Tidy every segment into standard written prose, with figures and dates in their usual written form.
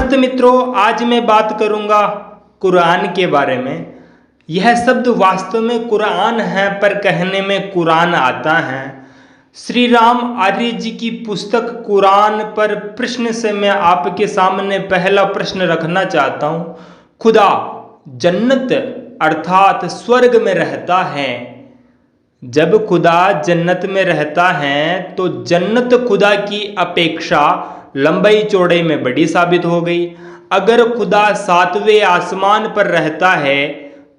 नमस्ते मित्रों, आज मैं बात करूंगा कुरान के बारे में। यह शब्द वास्तव में कुरान है पर कहने में कुरान आता है। श्री राम आर्य जी की पुस्तक कुरान पर प्रश्न से मैं आपके सामने पहला प्रश्न रखना चाहता हूं। खुदा जन्नत अर्थात स्वर्ग में रहता है। जब खुदा जन्नत में रहता है तो जन्नत खुदा की अपेक्षा लंबाई चौड़ाई में बड़ी साबित हो गई। अगर खुदा 7वें आसमान पर रहता है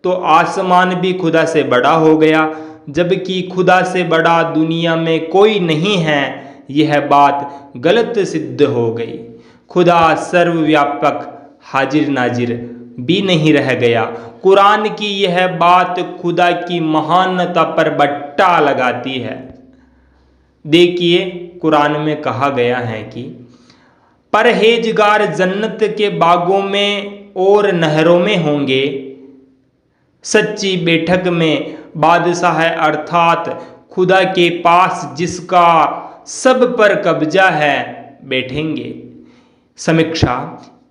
तो आसमान भी खुदा से बड़ा हो गया, जबकि खुदा से बड़ा दुनिया में कोई नहीं है। यह बात गलत सिद्ध हो गई। खुदा सर्वव्यापक हाजिर नाजिर भी नहीं रह गया। कुरान की यह बात खुदा की महानता पर बट्टा लगाती है। देखिए, कुरान में कहा गया है कि परहेजगार जन्नत के बागों में और नहरों में होंगे। सच्ची बैठक में बादशाह अर्थात खुदा के पास जिसका सब पर कब्जा है बैठेंगे। समीक्षा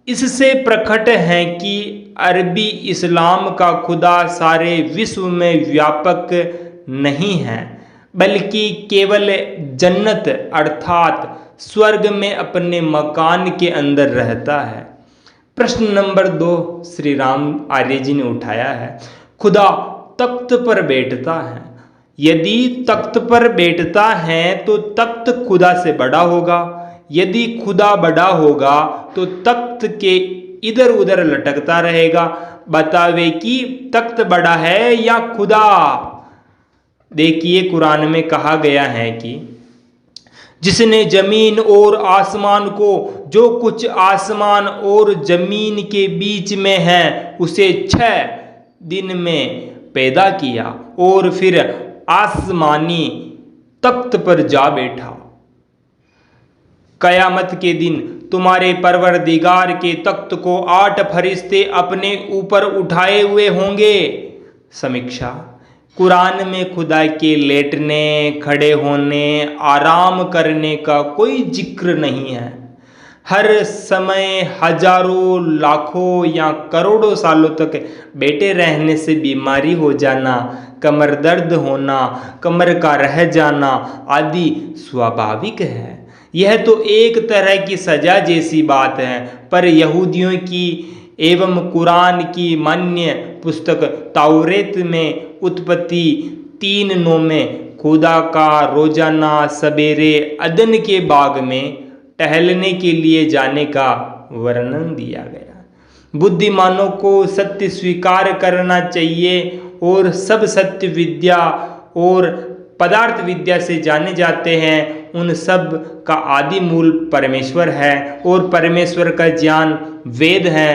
इससे प्रकट है कि अरबी इस्लाम का खुदा सारे विश्व में व्यापक नहीं है, बल्कि केवल जन्नत अर्थात स्वर्ग में अपने मकान के अंदर रहता है। प्रश्न नंबर 2 श्री राम आर्य जी ने उठाया है। खुदा तख्त पर बैठता है। यदि तख्त पर बैठता है तो तख्त खुदा से बड़ा होगा। यदि खुदा बड़ा होगा तो तख्त के इधर उधर लटकता रहेगा। बतावे कि तख्त बड़ा है या खुदा। देखिए, कुरान में कहा गया है कि जिसने जमीन और आसमान को, जो कुछ आसमान और जमीन के बीच में है, उसे 6 दिन में पैदा किया और फिर आसमानी तख्त पर जा बैठा। कयामत के दिन तुम्हारे परवरदिगार के तख्त को 8 फरिश्ते अपने ऊपर उठाए हुए होंगे। समीक्षा कुरान में खुदा के लेटने, खड़े होने, आराम करने का कोई जिक्र नहीं है। हर समय हजारों, लाखों या करोड़ों सालों तक बैठे रहने से बीमारी हो जाना, कमर दर्द होना, कमर का रह जाना आदि स्वाभाविक है। यह तो एक तरह की सजा जैसी बात है। पर यहूदियों की एवं कुरान की मान्य पुस्तक तौरेत में उत्पत्ति 3:9 में खुदा का रोजाना सवेरे अदन के बाग में टहलने के लिए जाने का वर्णन दिया गया। बुद्धिमानों को सत्य स्वीकार करना चाहिए और सब सत्य विद्या और पदार्थ विद्या से जाने जाते हैं। उन सब का आदि मूल परमेश्वर है और परमेश्वर का ज्ञान वेद है।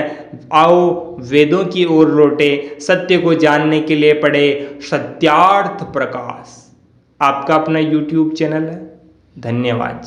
आओ वेदों की ओर लौटे, सत्य को जानने के लिए पढ़े सत्यार्थ प्रकाश। आपका अपना YouTube चैनल है। धन्यवाद।